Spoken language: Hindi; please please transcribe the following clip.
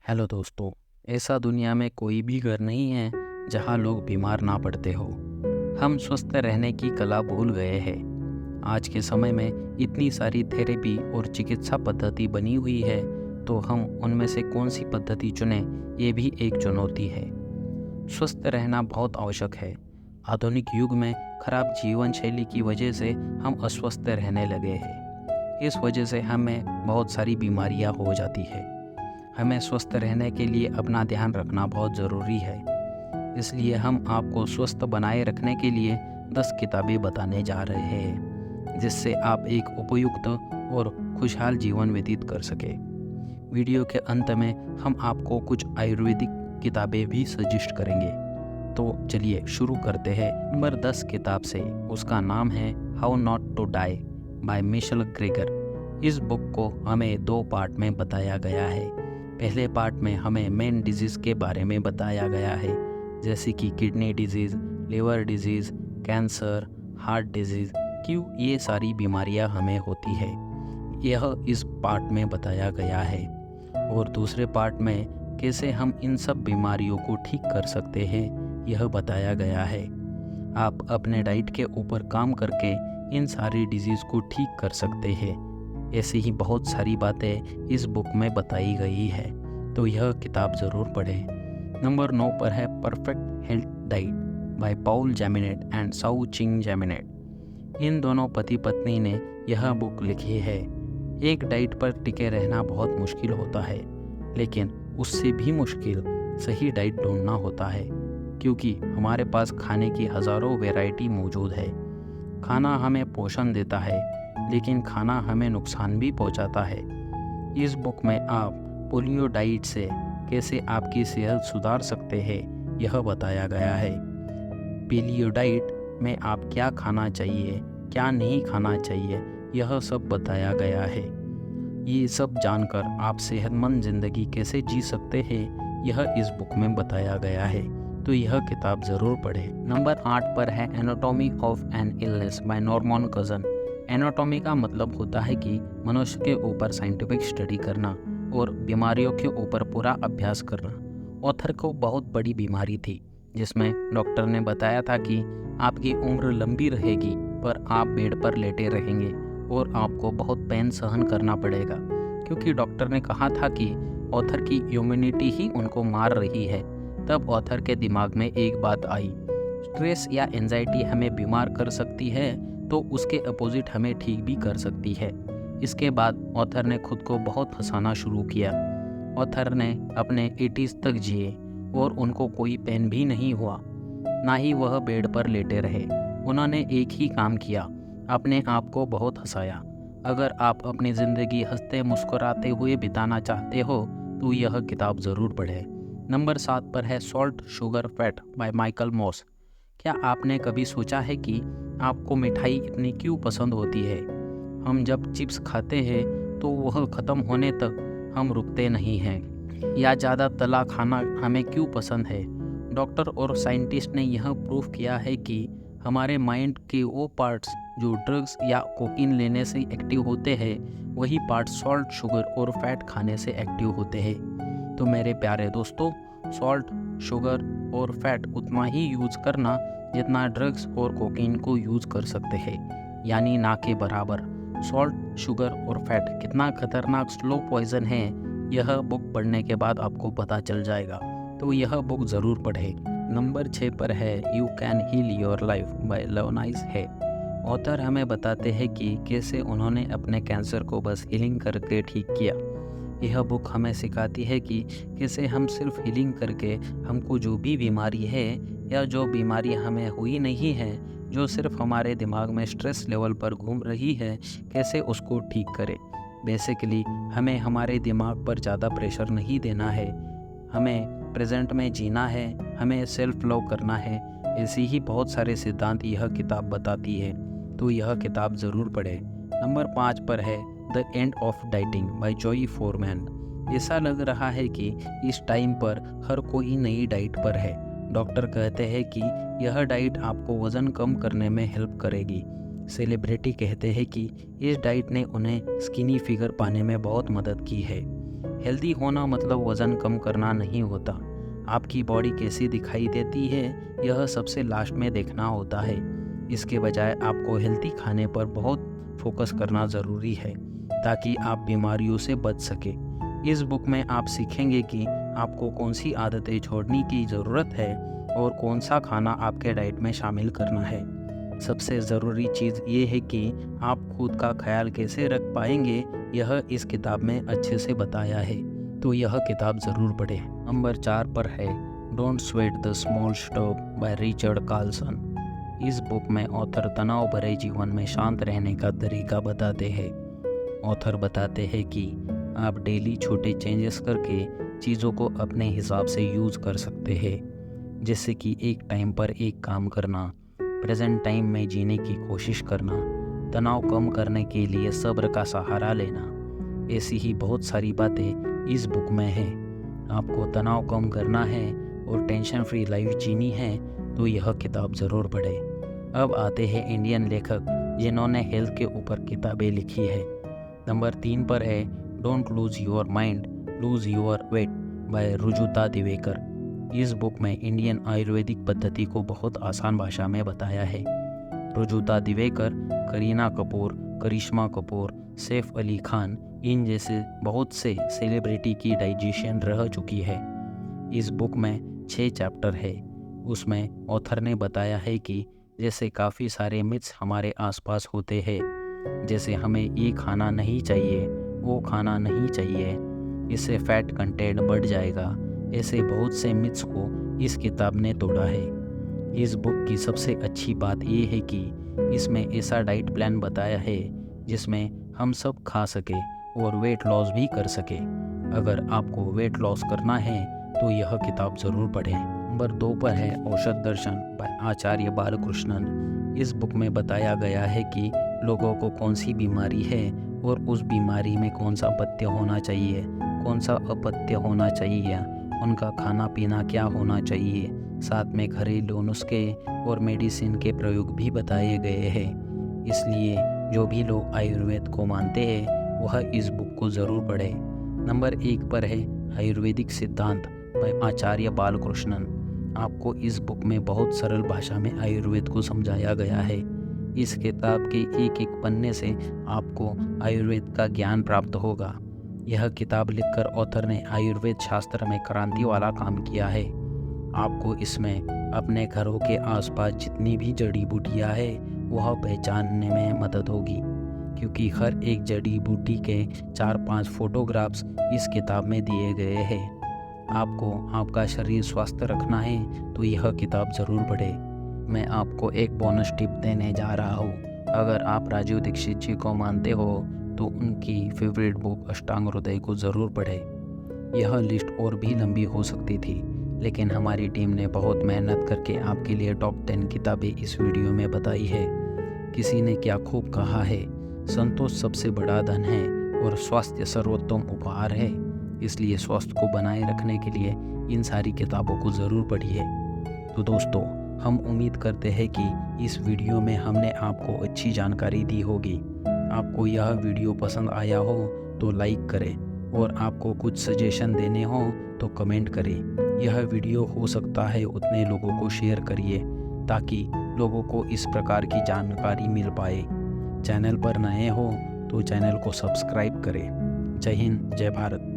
हेलो दोस्तों। ऐसा दुनिया में कोई भी घर नहीं है जहां लोग बीमार ना पड़ते हो। हम स्वस्थ रहने की कला भूल गए हैं। आज के समय में इतनी सारी थेरेपी और चिकित्सा पद्धति बनी हुई है, तो हम उनमें से कौन सी पद्धति चुनें, ये भी एक चुनौती है। स्वस्थ रहना बहुत आवश्यक है। आधुनिक युग में खराब जीवन शैली की वजह से हम अस्वस्थ रहने लगे हैं। इस वजह से हमें बहुत सारी बीमारियां हो जाती है। हमें स्वस्थ रहने के लिए अपना ध्यान रखना बहुत ज़रूरी है। इसलिए हम आपको स्वस्थ बनाए रखने के लिए 10 किताबें बताने जा रहे हैं, जिससे आप एक उपयुक्त और खुशहाल जीवन व्यतीत कर सके। वीडियो के अंत में हम आपको कुछ आयुर्वेदिक किताबें भी सजेस्ट करेंगे। तो चलिए शुरू करते हैं नंबर 10 किताब से। उसका नाम है how not to die by Michael Greger. इस बुक को हमें 2 पार्ट में बताया गया है। पहले पार्ट में हमें मेन डिजीज़ के बारे में बताया गया है, जैसे कि kidney disease, liver disease, cancer, heart disease, क्यों ये सारी बीमारियां हमें होती है, यह इस पार्ट में बताया गया है। और दूसरे पार्ट में कैसे हम इन सब बीमारियों को ठीक कर सकते हैं, यह बताया गया है। आप अपने डाइट के ऊपर काम करके इन सारी डिजीज़ को ठीक कर सकते हैं। ऐसी ही बहुत सारी बातें इस बुक में बताई गई है, तो यह किताब ज़रूर पढ़ें। नंबर 9 पर है perfect health diet by Paul Jaminet and Shou Ching जैमिनेट। इन दोनों पति पत्नी ने यह बुक लिखी है। एक डाइट पर टिके रहना बहुत मुश्किल होता है, लेकिन उससे भी मुश्किल सही डाइट ढूंढना होता है, क्योंकि हमारे पास खाने की हज़ारों वैरायटी मौजूद है। खाना हमें पोषण देता है, लेकिन खाना हमें नुकसान भी पहुंचाता है। इस बुक में आप पोलियो डाइट से कैसे आपकी सेहत सुधार सकते हैं, यह बताया गया है। पोलियो डाइट में आप क्या खाना चाहिए, क्या नहीं खाना चाहिए, यह सब बताया गया है। ये सब जानकर आप सेहतमंद ज़िंदगी कैसे जी सकते हैं, यह इस बुक में बताया गया है, तो यह किताब ज़रूर पढ़ें। नंबर 8 पर है anatomy of an illness bye Norman cousin. Anatomy का मतलब होता है कि मनुष्य के ऊपर साइंटिफिक स्टडी करना और बीमारियों के ऊपर पूरा अभ्यास करना। ऑथर को बहुत बड़ी बीमारी थी, जिसमें डॉक्टर ने बताया था कि आपकी उम्र लंबी रहेगी, पर आप बेड पर लेटे रहेंगे और आपको बहुत पेन सहन करना पड़ेगा, क्योंकि डॉक्टर ने कहा था कि ऑथर की इम्यूनिटी ही उनको मार रही है। तब ऑथर के दिमाग में एक बात आई, स्ट्रेस या एंजाइटी हमें बीमार कर सकती है, तो उसके अपोजिट हमें ठीक भी कर सकती है। इसके बाद ऑथर ने खुद को बहुत हंसाना शुरू किया। ऑथर ने अपने 80s तक जिए और उनको कोई पेन भी नहीं हुआ, ना ही वह बेड पर लेटे रहे। उन्होंने एक ही काम किया, अपने आप को बहुत हंसाया। अगर आप अपनी ज़िंदगी हंसते मुस्कुराते हुए बिताना चाहते हो, तो यह किताब ज़रूर पढ़ें। नंबर 7 पर है salt sugar fat by Michael Moss. क्या आपने कभी सोचा है कि आपको मिठाई इतनी क्यों पसंद होती है? हम जब चिप्स खाते हैं तो वह ख़त्म होने तक हम रुकते नहीं हैं। या ज़्यादा तला खाना हमें क्यों पसंद है? डॉक्टर और साइंटिस्ट ने यह प्रूव किया है कि हमारे माइंड के वो पार्ट्स जो ड्रग्स या कोकीन लेने से एक्टिव होते हैं, वही पार्ट्स सॉल्ट, शुगर और फैट खाने से एक्टिव होते हैं। तो मेरे प्यारे दोस्तों, सॉल्ट, शुगर और फैट उतना ही यूज़ करना जितना ड्रग्स और कोकीन को यूज़ कर सकते हैं, यानी ना के बराबर। सॉल्ट, शुगर और फैट कितना खतरनाक स्लो पॉइजन है, यह बुक पढ़ने के बाद आपको पता चल जाएगा, तो यह बुक ज़रूर पढ़ें। नंबर 6 पर है you can heal your life by Louise Hay. Author हमें बताते हैं कि कैसे उन्होंने अपने कैंसर को बस हीलिंग करके ठीक किया। यह बुक हमें सिखाती है कि कैसे हम सिर्फ हीलिंग करके हमको जो भी बीमारी है या जो बीमारी हमें हुई नहीं है, जो सिर्फ हमारे दिमाग में स्ट्रेस लेवल पर घूम रही है, कैसे उसको ठीक करें। बेसिकली हमें हमारे दिमाग पर ज़्यादा प्रेशर नहीं देना है, हमें प्रेजेंट में जीना है, हमें सेल्फ लव करना है। ऐसे ही बहुत सारे सिद्धांत यह किताब बताती है, तो यह किताब ज़रूर पढ़ें। नंबर 5 पर है the end of dieting by Joel Fuhrman. ऐसा लग रहा है कि इस टाइम पर हर कोई नई डाइट पर है। डॉक्टर कहते हैं कि यह डाइट आपको वज़न कम करने में हेल्प करेगी। सेलिब्रिटी कहते हैं कि इस डाइट ने उन्हें स्किनी फिगर पाने में बहुत मदद की है। हेल्दी होना मतलब वज़न कम करना नहीं होता। आपकी बॉडी कैसी दिखाई देती है यह सबसे लास्ट में देखना होता है। इसके बजाय आपको हेल्दी खाने पर बहुत फोकस करना ज़रूरी है ताकि आप बीमारियों से बच सके। इस बुक में आप सीखेंगे कि आपको कौन सी आदतें छोड़ने की ज़रूरत है और कौन सा खाना आपके डाइट में शामिल करना है। सबसे ज़रूरी चीज़ ये है कि आप खुद का ख्याल कैसे रख पाएंगे, यह इस किताब में अच्छे से बताया है, तो यह किताब ज़रूर पढ़ें। नंबर 4 पर है don't sweat the small stuff by Richard Carlson. इस बुक में ऑथर तनाव भरे जीवन में शांत रहने का तरीका बताते हैं। ऑथर बताते हैं कि आप डेली छोटे चेंजेस करके चीज़ों को अपने हिसाब से यूज़ कर सकते हैं, जैसे कि एक टाइम पर एक काम करना, प्रेजेंट टाइम में जीने की कोशिश करना, तनाव कम करने के लिए सब्र का सहारा लेना। ऐसी ही बहुत सारी बातें इस बुक में हैं। आपको तनाव कम करना है और टेंशन फ्री लाइफ जीनी है तो यह किताब ज़रूर पढ़ें। अब आते हैं इंडियन लेखक जिन्होंने हेल्थ के ऊपर किताबें लिखी है। नंबर 3 पर है don't lose your mind lose your weight by Rujuta Diwekar. इस बुक में इंडियन आयुर्वेदिक पद्धति को बहुत आसान भाषा में बताया है। रुजुता दिवेकर करीना कपूर, करिश्मा कपूर, सैफ अली खान इन जैसे बहुत से सेलिब्रिटी की डाइजेशन रह चुकी है। इस बुक में 6 चैप्टर है। उसमें ऑथर ने बताया है कि जैसे काफ़ी सारे मिथ्स हमारे आसपास होते हैं, जैसे हमें ये खाना नहीं चाहिए, वो खाना नहीं चाहिए, इससे फैट कंटेंट बढ़ जाएगा, ऐसे बहुत से मिथ्स को इस किताब ने तोड़ा है। इस बुक की सबसे अच्छी बात ये है कि इसमें ऐसा डाइट प्लान बताया है जिसमें हम सब खा सके और वेट लॉस भी कर सके। अगर आपको वेट लॉस करना है तो यह किताब ज़रूर पढ़ें। नंबर 2 पर है औषध दर्शन बाय आचार्य बालकृष्णन। इस बुक में बताया गया है कि लोगों को कौन सी बीमारी है और उस बीमारी में कौन सा पथ्य होना चाहिए, कौन सा अपथ्य होना चाहिए, उनका खाना पीना क्या होना चाहिए, साथ में घरेलू नुस्खे और मेडिसिन के प्रयोग भी बताए गए हैं। इसलिए जो भी लोग आयुर्वेद को मानते हैं वह इस बुक को ज़रूर पढ़ें। नंबर 1 पर है आयुर्वेदिक सिद्धांत बाय आचार्य बालकृष्णन। आपको इस बुक में बहुत सरल भाषा में आयुर्वेद को समझाया गया है। इस किताब के एक एक पन्ने से आपको आयुर्वेद का ज्ञान प्राप्त होगा। यह किताब लिखकर ऑथर ने आयुर्वेद शास्त्र में क्रांति वाला काम किया है। आपको इसमें अपने घरों के आसपास जितनी भी जड़ी बूटियाँ है वह पहचानने में मदद होगी, क्योंकि हर एक जड़ी बूटी के 4-5 फोटोग्राफ्स इस किताब में दिए गए हैं। आपको आपका शरीर स्वस्थ रखना है तो यह किताब ज़रूर पढ़ें। मैं आपको एक बोनस टिप देने जा रहा हूँ। अगर आप राजीव दीक्षित जी को मानते हो तो उनकी फेवरेट बुक अष्टांग हृदय को ज़रूर पढ़ें। यह लिस्ट और भी लंबी हो सकती थी, लेकिन हमारी टीम ने बहुत मेहनत करके आपके लिए टॉप 10 किताबें इस वीडियो में बताई है। किसी ने क्या खूब कहा है, संतोष सबसे बड़ा धन है और स्वास्थ्य सर्वोत्तम उपहार है। इसलिए स्वास्थ्य को बनाए रखने के लिए इन सारी किताबों को ज़रूर पढ़िए। तो दोस्तों, हम उम्मीद करते हैं कि इस वीडियो में हमने आपको अच्छी जानकारी दी होगी। आपको यह वीडियो पसंद आया हो तो लाइक करें और आपको कुछ सजेशन देने हो तो कमेंट करें। यह वीडियो हो सकता है उतने लोगों को शेयर करिए ताकि लोगों को इस प्रकार की जानकारी मिल पाए। चैनल पर नए हो तो चैनल को सब्सक्राइब करें। जय हिंद, जय भारत।